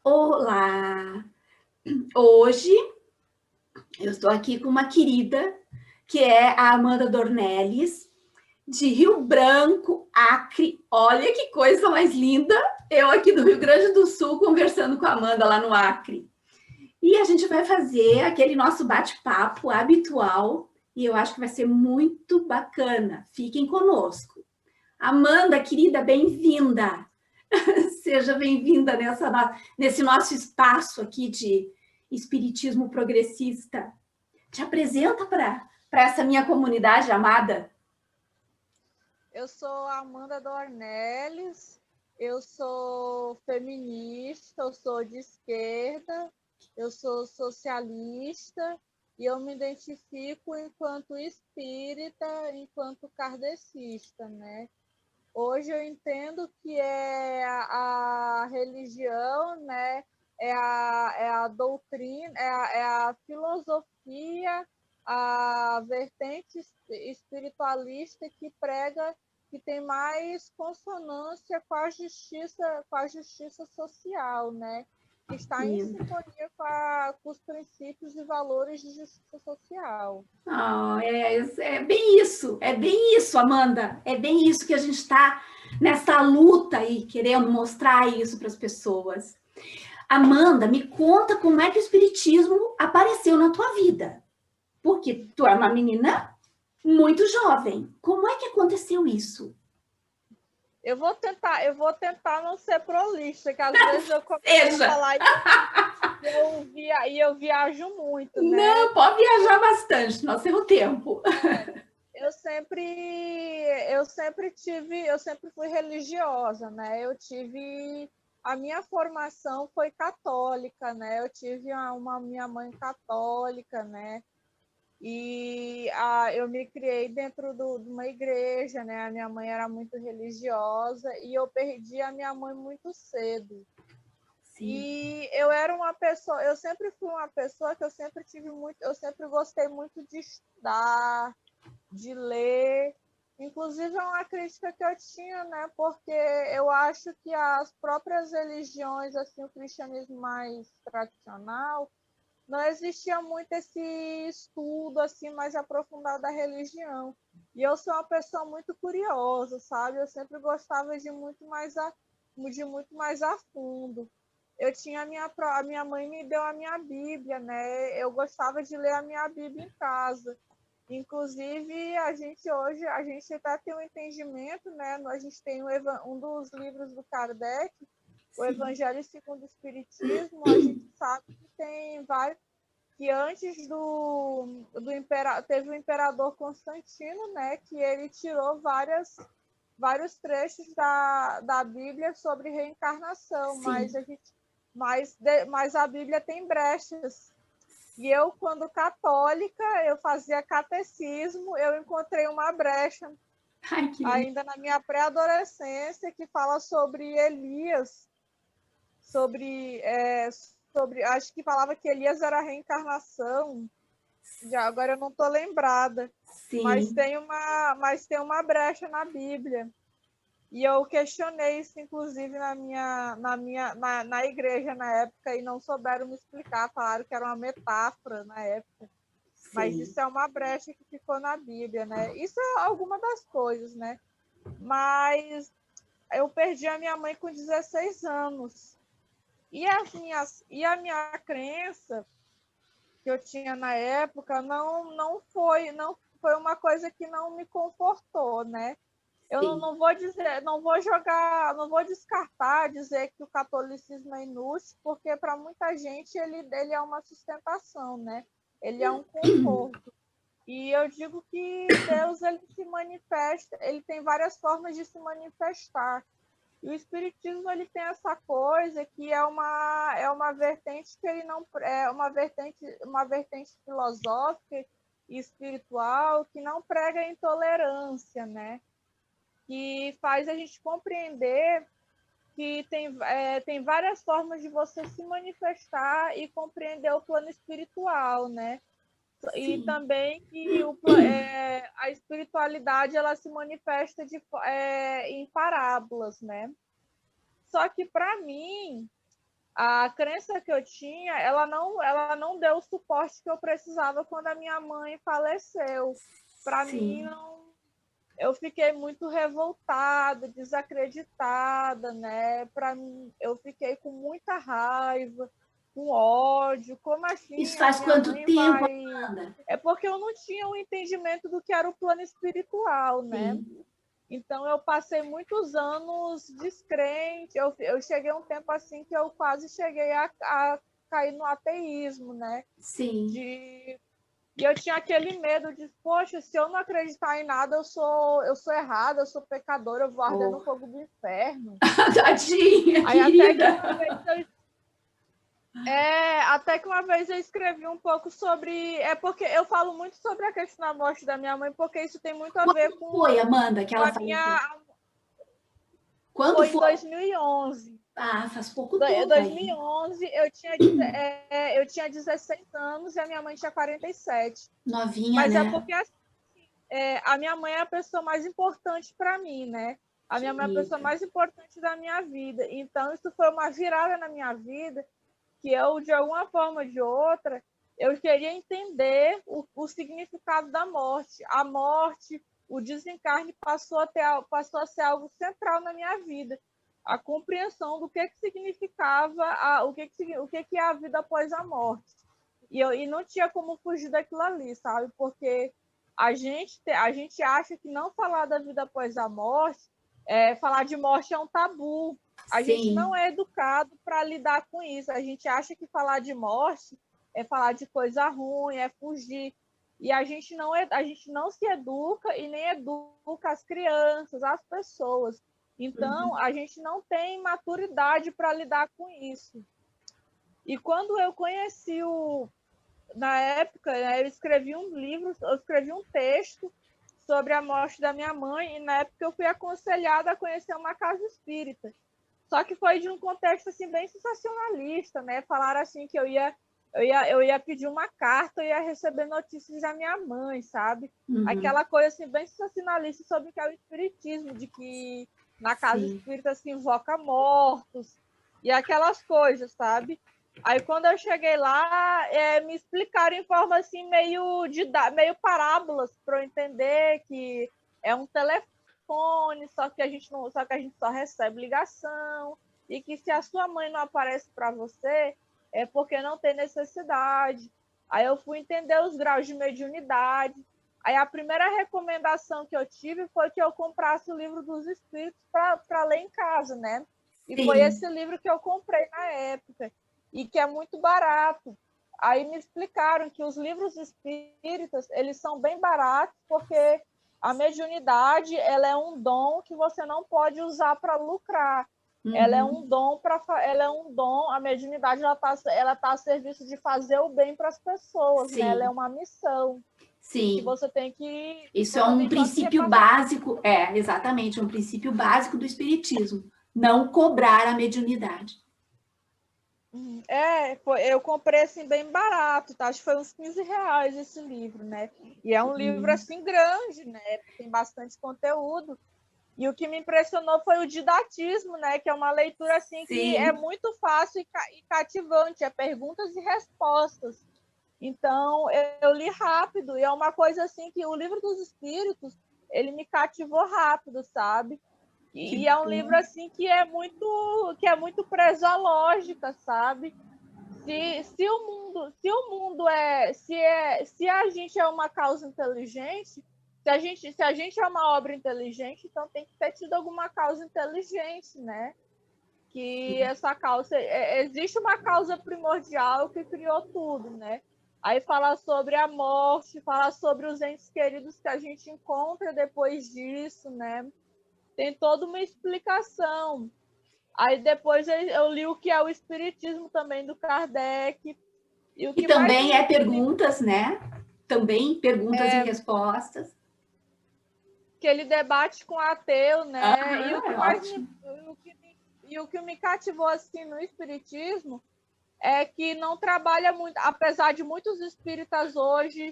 Olá! Hoje eu estou aqui com uma querida, que é a Amanda Dornelles, de Rio Branco, Acre. Olha que coisa mais linda! Eu aqui do Rio Grande do Sul conversando com a Amanda lá no Acre. E a gente vai fazer aquele nosso bate-papo habitual e eu acho que vai ser muito bacana. Fiquem conosco. Amanda, querida, bem-vinda! Seja bem-vinda nesse nosso espaço aqui de espiritismo progressista. Te apresenta para essa minha comunidade amada. Eu sou Amanda Dornelles, eu sou feminista, eu sou de esquerda, eu sou socialista e eu me identifico enquanto espírita, enquanto kardecista, né? Hoje eu entendo que a religião, né, é a doutrina, é a filosofia, a vertente espiritualista que prega que tem mais consonância com a justiça social, né? Que está em sintonia com os princípios e valores de justiça social. Oh, é bem isso, Amanda. É bem isso que a gente está nessa luta aí, querendo mostrar isso para as pessoas. Amanda, me conta como é que o espiritismo apareceu na tua vida. Porque tu é uma menina muito jovem. Como é que aconteceu isso? Eu vou tentar não ser prolixa, que às vezes eu começo a Seja. falar e eu viajo muito, né? Não, pode viajar bastante, nós temos tempo. Eu sempre fui religiosa, né? A minha formação foi católica, né? Eu tive uma minha mãe católica, né? Eu me criei dentro de uma igreja, né? A minha mãe era muito religiosa e eu perdi a minha mãe muito cedo. Sim. E eu era uma pessoa, eu sempre fui uma pessoa que eu sempre gostei muito de estudar, de ler. Inclusive é uma crítica que eu tinha, né? Porque eu acho que as próprias religiões, assim, o cristianismo mais tradicional, não existia muito esse estudo assim mais aprofundado da religião. E eu sou uma pessoa muito curiosa, sabe? Eu sempre gostava de muito mais a fundo. Eu tinha a minha mãe me deu a minha Bíblia, né? Eu gostava de ler a minha Bíblia em casa. Inclusive, a gente até tem um entendimento, né? A gente tem um dos livros do Kardec, o Sim. Evangelho segundo o Espiritismo, a gente sabe que tem vários que antes teve o imperador Constantino, né, que ele tirou vários trechos da Bíblia sobre reencarnação, Sim. mas a Bíblia tem brechas. E eu, quando católica, eu fazia catecismo, eu encontrei uma brecha, Ai, que lindo. ainda na minha pré-adolescência, que fala sobre Elias, acho que falava que Elias era a reencarnação. Agora eu não estou lembrada, mas Sim. tem uma brecha na Bíblia. E eu questionei isso, inclusive, na igreja na época, e não souberam me explicar, falaram que era uma metáfora na época. Mas Sim. isso é uma brecha que ficou na Bíblia, né? Isso é alguma das coisas, né? Mas eu perdi a minha mãe com 16 anos. E a minha crença que eu tinha na época não foi uma coisa que não me confortou, né? Eu Sim. não vou dizer, não vou jogar, não vou descartar, dizer que o catolicismo é inútil, porque para muita gente ele é uma sustentação, né? Ele é um conforto. E eu digo que Deus ele se manifesta, ele tem várias formas de se manifestar. E o espiritismo ele tem essa coisa que é uma vertente que ele não é uma vertente filosófica e espiritual que não prega a intolerância, né? Que faz a gente compreender que tem várias formas de você se manifestar e compreender o plano espiritual, né? E Sim. também que a espiritualidade ela se manifesta em parábolas, né? Só que, para mim, a crença que eu tinha, ela não deu o suporte que eu precisava quando a minha mãe faleceu. Para mim, Sim. não, eu fiquei muito revoltada, desacreditada, né? Para mim, eu fiquei com muita raiva, com ódio. Como Isso assim a faz minha quanto mãe tempo, vai? Amanda? É porque eu não tinha o entendimento do que era o plano espiritual, né? Sim. Então eu passei muitos anos descrente. Eu cheguei a um tempo assim que eu quase cheguei a cair no ateísmo, né? Sim. De e eu tinha aquele medo de, poxa, se eu não acreditar em nada, eu sou errada, eu sou pecadora, eu vou arder no Oh. fogo do inferno. Tadinha, Aí querida. até que uma vez eu escrevi um pouco sobre. É porque eu falo muito sobre a questão da morte da minha mãe, porque isso tem muito a ver Quando foi, Amanda, que com ela a faleceu? minha. Quando Foi em foi? 2011. Ah, faz pouco Em tempo aí. 2011 eu tinha 16 anos e a minha mãe tinha 47. Novinha, Mas é né? porque a minha mãe é a pessoa mais importante para mim, né? A minha mãe é a pessoa Querida. mais importante da minha vida. Então, isso foi uma virada na minha vida que eu, de alguma forma ou de outra, eu queria entender o significado da morte. A morte, o desencarne passou a ser algo central na minha vida. A compreensão do que significava, o que é a vida após a morte. E não tinha como fugir daquilo ali, sabe? Porque a gente acha que não falar da vida após a morte, falar de morte é um tabu. A gente não Sim. é educado para lidar com isso. A gente acha que falar de morte é falar de coisa ruim, é fugir. E a gente não se educa e nem educa as crianças, as pessoas. Então, Uhum. a gente não tem maturidade para lidar com isso. E quando eu conheci na época, né, eu escrevi um livro, eu escrevi um texto sobre a morte da minha mãe, e na época eu fui aconselhada a conhecer uma casa espírita. Só que foi de um contexto assim bem sensacionalista, né? Falaram assim que eu ia pedir uma carta, eu ia receber notícias da minha mãe, sabe? Uhum. Aquela coisa assim bem sensacionalista sobre o que é o espiritismo, de que na casa Sim. espírita se invoca mortos e aquelas coisas, sabe? Aí quando eu cheguei lá, me explicaram em forma assim meio parábolas para eu entender que é um telefone, só que a gente só recebe ligação, e que se a sua mãe não aparece para você, é porque não tem necessidade. Aí eu fui entender os graus de mediunidade. Aí a primeira recomendação que eu tive foi que eu comprasse o livro dos Espíritos para ler em casa, né? E foi Sim. esse livro que eu comprei na época, e que é muito barato. Aí me explicaram que os livros espíritas, eles são bem baratos, porque a mediunidade, ela é um dom que você não pode usar para lucrar. Uhum. Ela é um dom, a mediunidade ela tá a serviço de fazer o bem para as pessoas, né? Ela é Sim. uma missão que Sim. você tem que Isso é você um tem que só se princípio repassar. básico, exatamente, um princípio básico do espiritismo. Não cobrar a mediunidade. Eu comprei assim bem barato, tá? Acho que foi uns R$ 15 esse livro, né? E é um livro Sim. assim grande, né? Tem bastante conteúdo. E o que me impressionou foi o didatismo, né? Que é uma leitura assim que é Sim. muito fácil e cativante, é perguntas e respostas. Então, eu li rápido, e é uma coisa assim que o livro dos Espíritos, ele me cativou rápido, sabe? Que E é um livro bom. assim que é muito preso à lógica, sabe? Se a gente é uma causa inteligente, se a gente é uma obra inteligente, então tem que ter tido alguma causa inteligente, né? Que Sim. essa causa, existe uma causa primordial que criou tudo, né? Aí fala sobre a morte, fala sobre os entes queridos que a gente encontra depois disso, né? Tem toda uma explicação. Aí depois eu li o que é o espiritismo também do Kardec, e o E que mais também é me perguntas, né? Também perguntas e respostas. que ele debate com ateu, né? E o Ah, que é mais ótimo. me cativou assim no espiritismo é que não trabalha muito, apesar de muitos espíritas hoje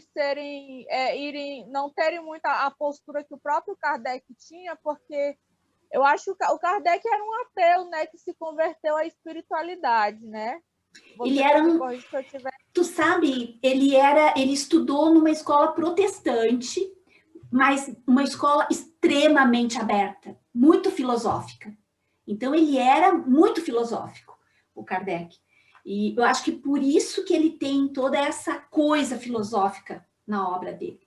não terem muita a postura que o próprio Kardec tinha, porque Eu acho que o Kardec era um ateu, né, que se converteu à espiritualidade, né? Ele Você era me um, corrige se eu tiver. tu sabe, ele estudou numa escola protestante, mas uma escola extremamente aberta, muito filosófica. Então, ele era muito filosófico, o Kardec. E eu acho que por isso que ele tem toda essa coisa filosófica na obra dele.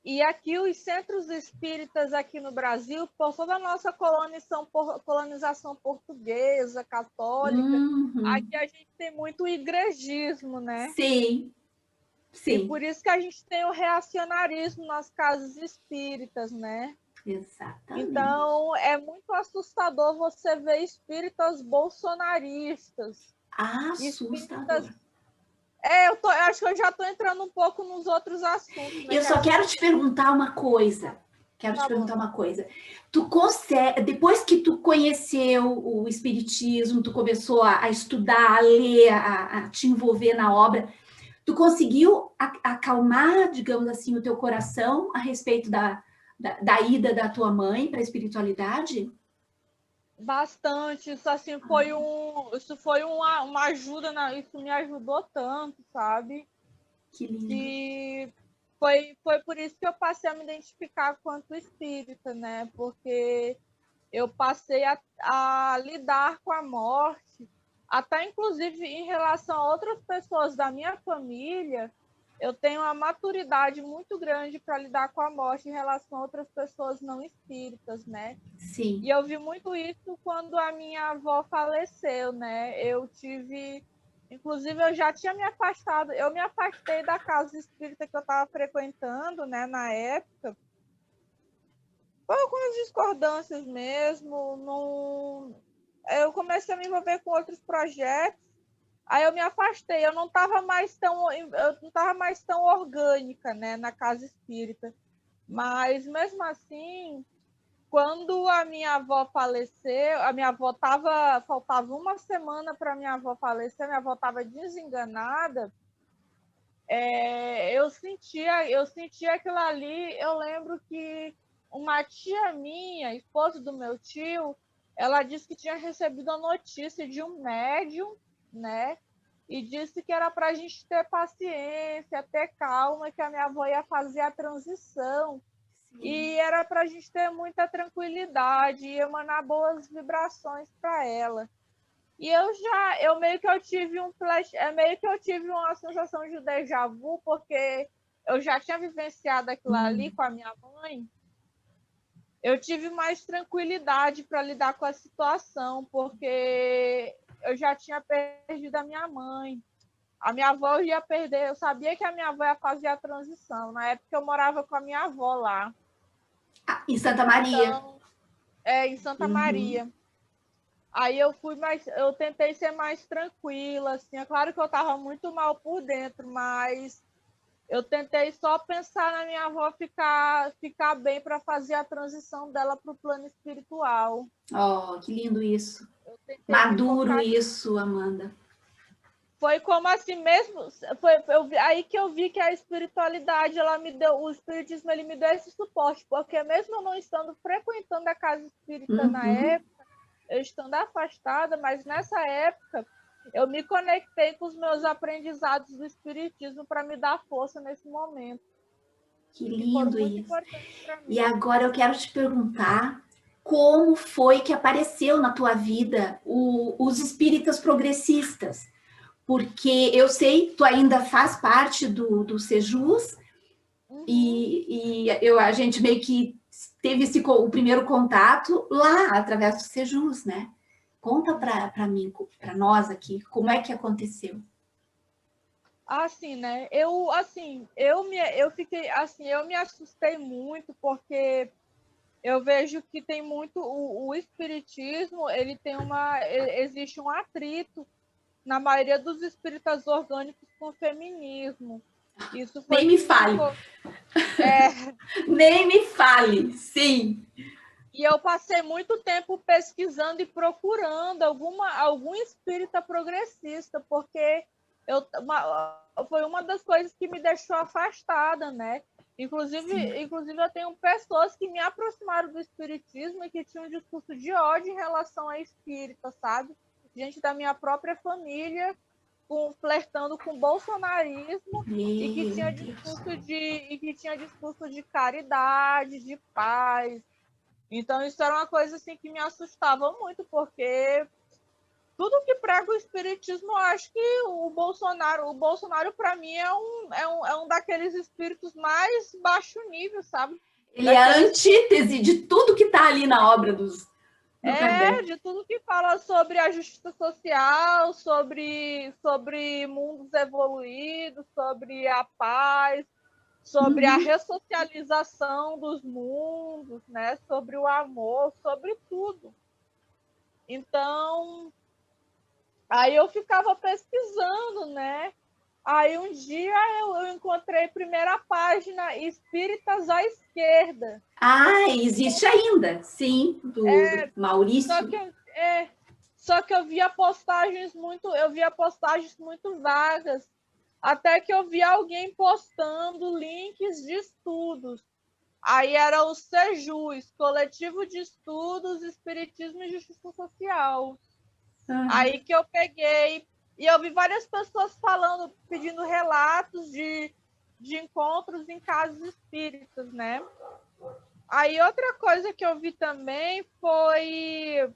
E aqui os centros espíritas aqui no Brasil, por toda a nossa colonização portuguesa, católica, Uhum. aqui a gente tem muito igrejismo, né? Sim, E sim, por isso que a gente tem o reacionarismo nas casas espíritas, né? exatamente. Então, é muito assustador você ver espíritas bolsonaristas, espíritas. Assustador. Eu acho que eu já estou entrando um pouco nos outros assuntos, né? Eu Que a só gente quero te perguntar uma coisa. Quero te tá perguntar bom. uma coisa. Tu consegue, depois que tu conheceu o Espiritismo, tu começou a estudar, a ler, a te envolver na obra, tu conseguiu acalmar, digamos assim, o teu coração a respeito da ida da tua mãe para a espiritualidade? Bastante, isso foi uma ajuda, isso me ajudou tanto, sabe? Que lindo. Que foi por isso que eu passei a me identificar quanto espírita, né? Porque eu passei a lidar com a morte, até inclusive em relação a outras pessoas da minha família, eu tenho uma maturidade muito grande para lidar com a morte em relação a outras pessoas não espíritas, né? Sim. E eu vi muito isso quando a minha avó faleceu, né? Inclusive, eu já tinha me afastado, eu me afastei da casa espírita que eu estava frequentando, né, na época, por algumas discordâncias mesmo. Eu comecei a me envolver com outros projetos, aí eu me afastei, eu não estava mais tão orgânica, né, na casa espírita. Mas, mesmo assim, quando a minha avó faleceu, faltava uma semana para minha avó falecer, minha avó estava desenganada, eu sentia aquilo ali. Eu lembro que uma tia minha, esposa do meu tio, ela disse que tinha recebido a notícia de um médium, né? E disse que era para a gente ter paciência, ter calma, que a minha avó ia fazer a transição. Sim. E era para a gente ter muita tranquilidade e emanar boas vibrações para ela. E eu meio que eu tive um flash, meio que eu tive uma sensação de déjà vu, porque eu já tinha vivenciado aquilo ali com a minha mãe. Eu tive mais tranquilidade para lidar com a situação, porque eu já tinha perdido a minha mãe. A minha avó ia perder, eu sabia que a minha avó ia fazer a transição. Na época eu morava com a minha avó lá. Ah, em Santa Maria. Então, em Santa Uhum. Maria. Aí eu tentei ser mais tranquila, assim. É claro que eu estava muito mal por dentro, mas eu tentei só pensar na minha avó ficar bem para fazer a transição dela para o plano espiritual. Oh, que lindo isso. Eu tentei me Maduro focar. isso, Amanda. Foi como assim mesmo, aí que eu vi que a espiritualidade, o espiritismo, ele me deu esse suporte, porque mesmo eu não estando frequentando a casa espírita na Uhum. época, eu estando afastada, mas nessa época eu me conectei com os meus aprendizados do espiritismo para me dar força nesse momento, Que que foram lindo muito isso. importantes para E mim. agora eu quero te perguntar como foi que apareceu na tua vida os espíritas progressistas? Porque eu sei, tu ainda faz parte do Sejus Uhum. e a gente meio que teve o primeiro contato lá, através do Sejus, né? Conta para mim, para nós aqui, como é que aconteceu? Assim, né? Eu me assustei muito porque eu vejo que tem muito o espiritismo, existe um atrito na maioria dos espíritas orgânicos com o feminismo. Isso Nem foi me que me fale, é, nem me fale, sim. e eu passei muito tempo pesquisando e procurando algum espírita progressista, porque foi uma das coisas que me deixou afastada, né? Inclusive, eu tenho pessoas que me aproximaram do espiritismo e que tinham um discurso de ódio em relação à espírita, sabe? Gente da minha própria família flertando com o bolsonarismo e que Meu tinha Deus. discurso de caridade, de paz. Então, isso era uma coisa assim que me assustava muito, porque tudo que prega o espiritismo, eu acho que o Bolsonaro para mim é um daqueles espíritos mais baixo nível, sabe? Ele é a Daqueles antítese de tudo que está ali na obra do Kardec. de tudo que fala sobre a justiça social, sobre mundos evoluídos, sobre a paz, sobre a ressocialização dos mundos, né? Sobre o amor, sobre tudo. Então, aí eu ficava pesquisando, né? Aí um dia eu encontrei primeira página Espíritas à Esquerda. Ah, existe ainda, sim, do Só Maurício. que, só que eu via postagens muito vagas, até que eu vi alguém postando links de estudos. Aí era o CEJUS, Coletivo de Estudos, Espiritismo e Justiça Social. Aí que eu peguei, e eu vi várias pessoas falando, pedindo relatos de encontros em casas espíritas, né? Aí outra coisa que eu vi também foi,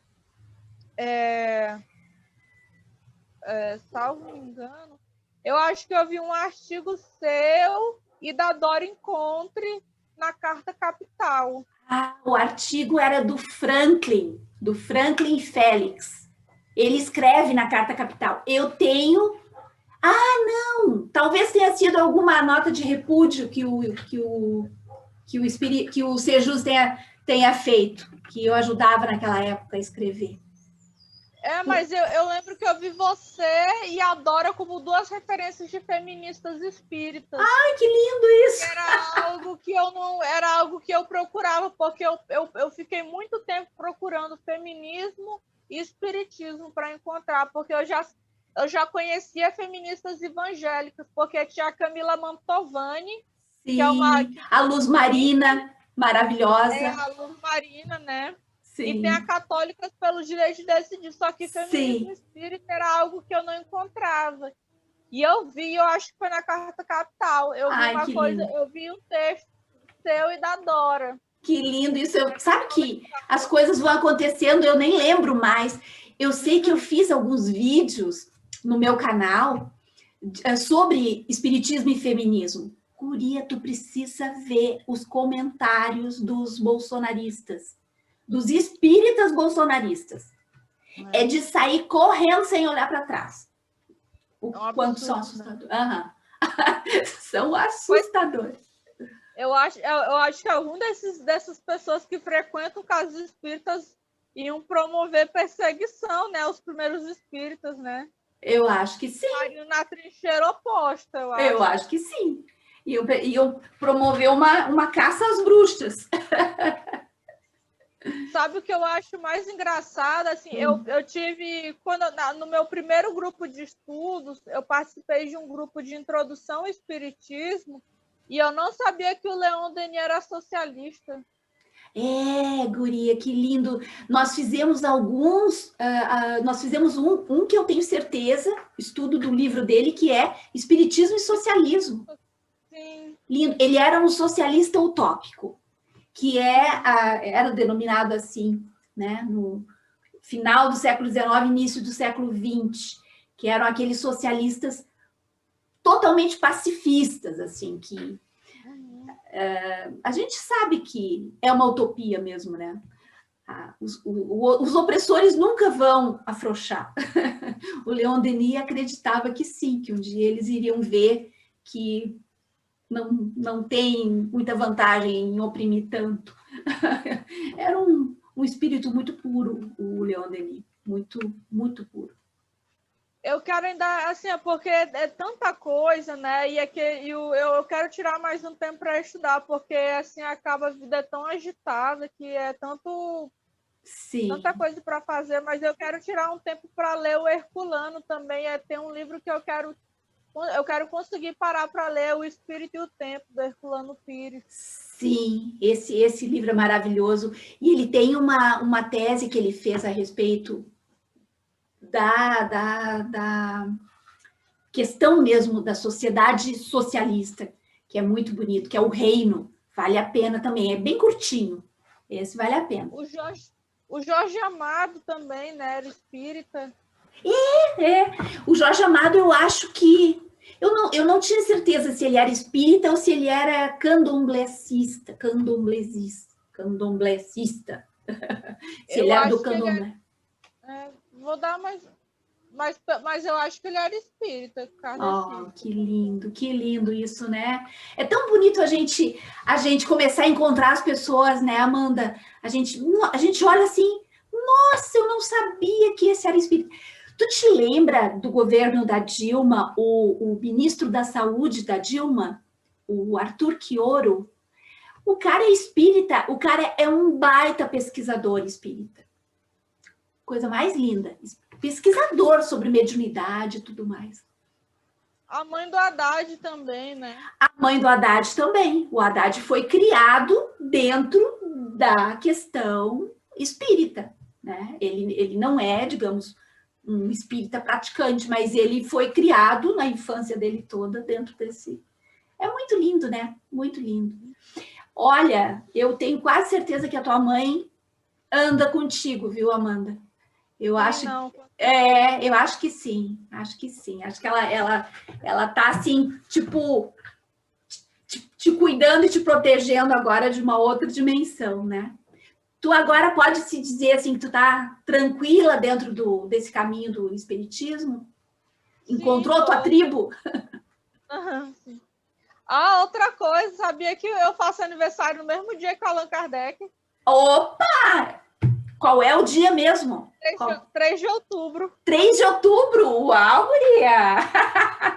salvo engano, eu acho que eu vi um artigo seu e da Dora Encontre na Carta Capital. Ah, o artigo era do Franklin Félix. Ele escreve na Carta Capital. Eu tenho. Ah, não! Talvez tenha sido alguma nota de repúdio que o Sejus tenha feito, que eu ajudava naquela época a escrever. Mas eu lembro que eu vi você e a Dora como duas referências de feministas espíritas. Ai, que lindo isso! Era algo que eu procurava, porque eu fiquei muito tempo procurando feminismo e espiritismo para encontrar, porque eu já conhecia feministas evangélicas, porque tinha a Camila Mantovani, que é uma Sim, a Luz Marina, maravilhosa. a Luz Marina, né? E tem a Sim, Católicas pelo Direito de Decidir, só que feminismo sim. espírita era algo que eu não encontrava. E eu acho que foi na Carta Capital, Ai, que lindo. eu vi um texto seu e da Dora. Que lindo isso. Sabe que as coisas vão acontecendo, eu nem lembro mais. Eu sei que eu fiz alguns vídeos no meu canal sobre espiritismo e feminismo. Guria, tu precisa ver os comentários dos bolsonaristas, dos espíritas bolsonaristas. É de sair correndo sem olhar para trás. O quanto são assustadores. Né? São assustadores. Eu acho que algum dessas pessoas que frequentam casas espíritas iam promover perseguição, né? Os primeiros espíritas, né? Eu acho que sim. Estariam na trincheira oposta, eu acho. Eu acho que sim. E eu promover uma caça às bruxas. Sabe o que eu acho mais engraçado? Assim, eu tive, no meu primeiro grupo de estudos, eu participei de um grupo de introdução ao espiritismo e eu não sabia que o Leon Denis era socialista. Guria, que lindo. Nós fizemos alguns, nós fizemos um que eu tenho certeza, estudo do livro dele, que é Espiritismo e Socialismo. Sim. Lindo. Ele era um socialista utópico, que era denominado assim, né, no final do século XIX, início do século XX, que eram aqueles socialistas totalmente pacifistas, assim, que a gente sabe que é uma utopia mesmo, né? Os opressores nunca vão afrouxar. O Leon Denis acreditava que sim, que um dia eles iriam ver que não tem muita vantagem em oprimir tanto. Era um espírito muito puro, o Leon Denis, muito, muito puro. Eu quero ainda, assim, porque é tanta coisa, né? Eu quero tirar mais um tempo para estudar, porque assim acaba a vida tão agitada que é tanta coisa para fazer, mas eu quero tirar um tempo para ler o Herculano também. Tem um livro que eu quero eu quero conseguir parar para ler O Espírito e o Tempo, do Herculano Pires. Sim, esse livro é maravilhoso. E ele tem uma tese que ele fez a respeito da questão mesmo da sociedade socialista, que é muito bonito, que é o Reino. Vale a pena também, é bem curtinho. Esse vale a pena. O Jorge Amado também, né? Era espírita. O Jorge Amado, eu acho que... Eu não tinha certeza se ele era espírita ou se ele era candomblessista. Se ele era do candomblé. Vou dar mas eu acho que ele era espírita. Oh, que lindo isso, né? É tão bonito a gente começar a encontrar as pessoas, né, Amanda? A gente olha assim, nossa, eu não sabia que esse era espírita. Tu te lembra do governo da Dilma, o ministro da Saúde da Dilma, o Arthur Quioro? O cara é espírita, o cara é um baita pesquisador espírita. Coisa mais linda. Pesquisador sobre mediunidade e tudo mais. A mãe do Haddad também, né? A mãe do Haddad também. O Haddad foi criado dentro da questão espírita, né? Ele não é, digamos, um espírita praticante, mas ele foi criado na infância dele toda dentro desse... É muito lindo, né? Muito lindo. Olha, eu tenho quase certeza que a tua mãe anda contigo, viu, Amanda? Eu acho que sim. Acho que ela tá assim, tipo, te cuidando e te protegendo agora de uma outra dimensão, né? Tu agora pode se dizer assim que tu tá tranquila dentro desse caminho do espiritismo? Encontrou tua tribo? Sim. Ah, outra coisa, sabia que eu faço aniversário no mesmo dia que o Allan Kardec? Opa! Qual é o dia mesmo? 3 de outubro. 3 de outubro? Uau, guria!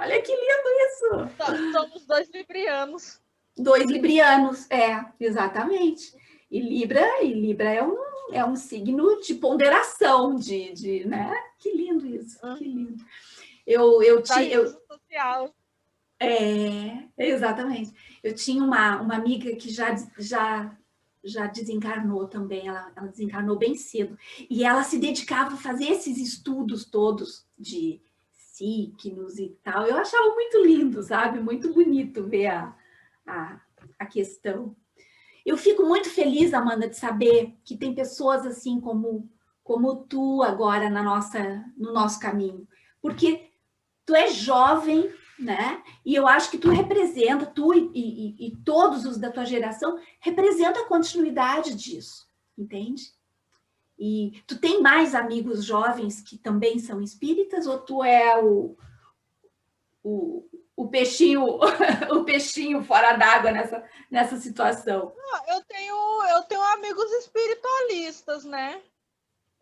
Olha que lindo isso! Somos 2 librianos. 2 librianos, exatamente. E Libra é um signo de ponderação, né? Que lindo isso, que lindo. Social. Exatamente. Eu tinha uma amiga que já desencarnou também, ela desencarnou bem cedo, e ela se dedicava a fazer esses estudos todos de signos e tal. Eu achava muito lindo, sabe? Muito bonito ver a questão. Eu fico muito feliz, Amanda, de saber que tem pessoas assim como tu agora no nosso caminho, porque tu é jovem, né? E eu acho que tu representa, tu e todos os da tua geração, representa a continuidade disso, entende? E tu tem mais amigos jovens que também são espíritas, ou tu é o peixinho, o peixinho fora d'água nessa situação? Eu tenho amigos espiritualistas, né?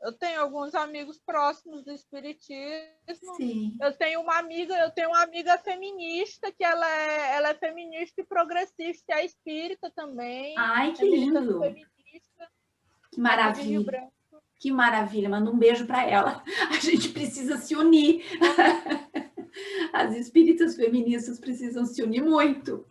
Eu tenho alguns amigos próximos do espiritismo. Sim. Eu tenho uma amiga feminista, que ela é feminista e progressista, é espírita também. Ai, que lindo! Feminista, que maravilha! Que maravilha! Manda um beijo para ela. A gente precisa se unir. As espíritas feministas precisam se unir muito.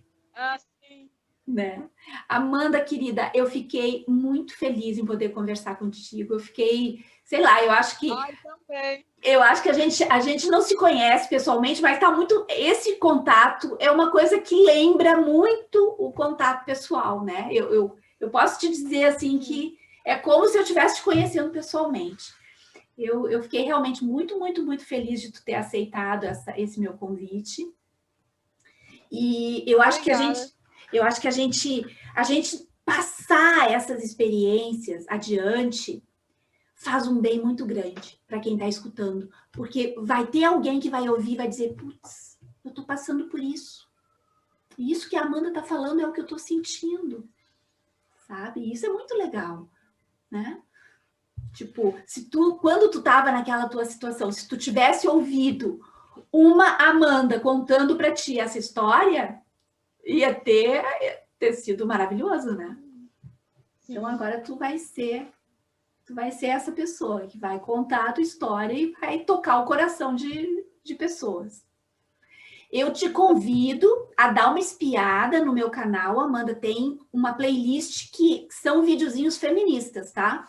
Sim. Né? Amanda, querida, eu fiquei muito feliz em poder conversar contigo. Eu fiquei, sei lá, eu acho que... também. Eu acho que a gente não se conhece pessoalmente, mas tá muito... Esse contato é uma coisa que lembra muito o contato pessoal, né? Eu posso te dizer, assim, que é como se eu estivesse te conhecendo pessoalmente. Eu fiquei realmente muito, muito, muito feliz de tu ter aceitado esse meu convite. E eu acho que a gente passar essas experiências adiante faz um bem muito grande para quem está escutando, porque vai ter alguém que vai ouvir e vai dizer, putz, eu estou passando por isso. E isso que a Amanda está falando é o que eu estou sentindo, sabe? E isso é muito legal, né? Tipo, quando tu estava naquela tua situação, se tu tivesse ouvido uma Amanda contando para ti essa história, ia ter sido maravilhoso, né? Sim. Então agora tu vai ser essa pessoa que vai contar a tua história e vai tocar o coração de pessoas. Eu te convido a dar uma espiada no meu canal. Amanda tem uma playlist que são videozinhos feministas, tá?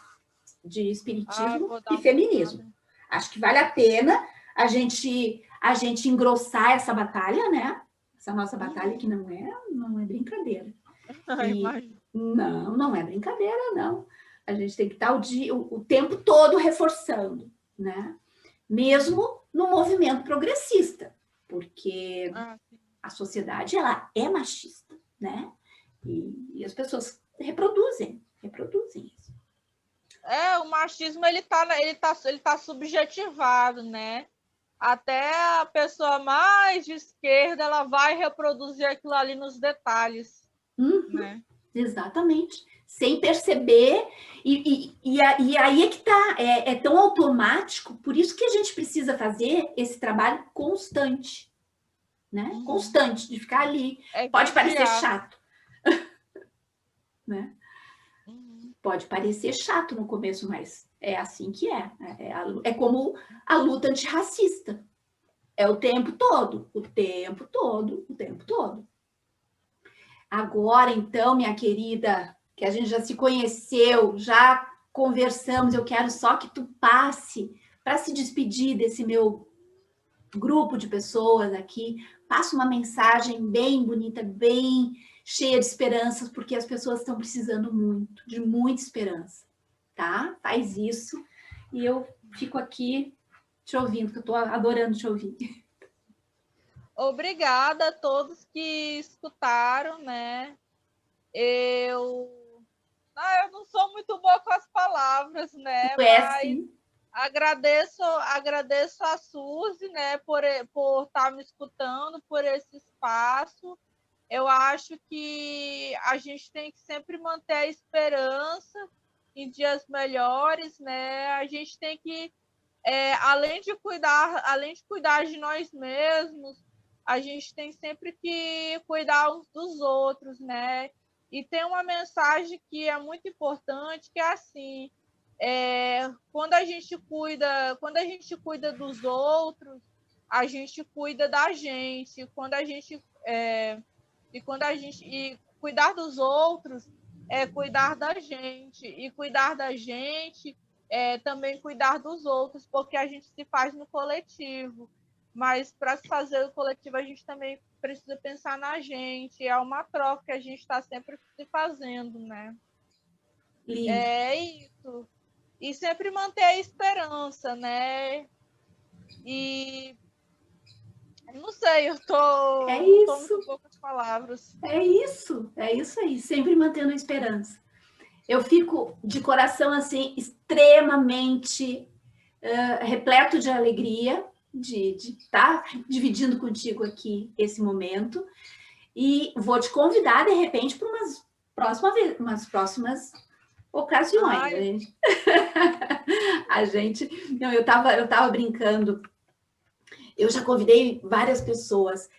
De espiritismo Vou dar e uma feminismo. olhada. Acho que vale a pena a gente engrossar essa batalha, né? Essa nossa batalha que não é brincadeira. E Imagino. não é brincadeira, não. A gente tem que estar o tempo todo reforçando, né? Mesmo no movimento progressista, porque Sim. a sociedade ela é machista, né? E as pessoas reproduzem isso. O machismo ele tá subjetivado, né? Até a pessoa mais de esquerda ela vai reproduzir aquilo ali nos detalhes, né? Exatamente. Sem perceber, e aí é que tá, é tão automático, por isso que a gente precisa fazer esse trabalho constante, né? Constante, de ficar ali. Pode parecer chato, né? Pode parecer chato no começo, mas é assim que é. É como a luta antirracista. É o tempo todo, o tempo todo, o tempo todo. Agora, então, minha querida, que a gente já se conheceu, já conversamos, eu quero só que tu passe para se despedir desse meu grupo de pessoas aqui, passa uma mensagem bem bonita, bem cheia de esperanças, porque as pessoas estão precisando muito, de muita esperança, tá? Faz isso e eu fico aqui te ouvindo, que eu estou adorando te ouvir. Obrigada a todos que escutaram, né? Eu não sou muito boa com as palavras, né? Tu é Mas sim. agradeço a Suzy, né, por estar me escutando, por esse espaço. Eu acho que a gente tem que sempre manter a esperança em dias melhores, né? A gente tem que, além de cuidar de nós mesmos, a gente tem sempre que cuidar uns dos outros, né? E tem uma mensagem que é muito importante, que é assim: quando a gente cuida dos outros, a gente cuida da gente. E cuidar dos outros é cuidar da gente, e cuidar da gente é também cuidar dos outros, porque a gente se faz no coletivo, mas para se fazer o coletivo a gente também precisa pensar na gente, é uma troca que a gente está sempre se fazendo, né? Lindo. É isso. E sempre manter a esperança, né? E não sei, não tô muito boa com as palavras. É isso aí, sempre mantendo a esperança. Eu fico de coração assim extremamente repleto de alegria de estar dividindo contigo aqui esse momento e vou te convidar de repente para umas próximas ocasiões. Não, eu tava brincando. Eu já convidei várias pessoas.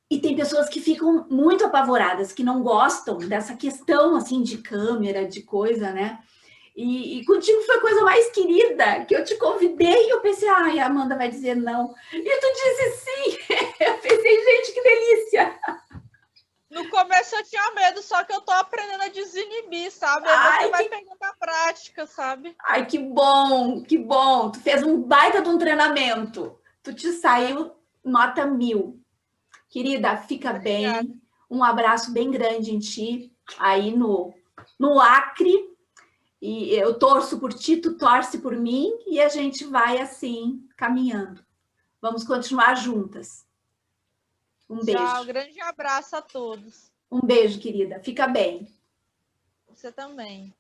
E tem pessoas que ficam muito apavoradas, que não gostam dessa questão, assim, de câmera, de coisa, né? E contigo foi a coisa mais querida, que eu te convidei e eu pensei, ai, a Amanda vai dizer não. E tu disse sim. Eu pensei, gente, que delícia. No começo eu tinha medo, só que eu tô aprendendo a desinibir, sabe? Aí você vai pegando a prática, sabe? Ai, que bom, que bom. Tu fez um baita de um treinamento. Tu te saiu nota 1000. Querida, fica Obrigada. bem. Um abraço bem grande em ti, aí no Acre. E eu torço por ti, tu torce por mim, e a gente vai assim, caminhando. Vamos continuar juntas. Um beijo. Tchau, grande abraço a todos. Um beijo, querida. Fica bem. Você também.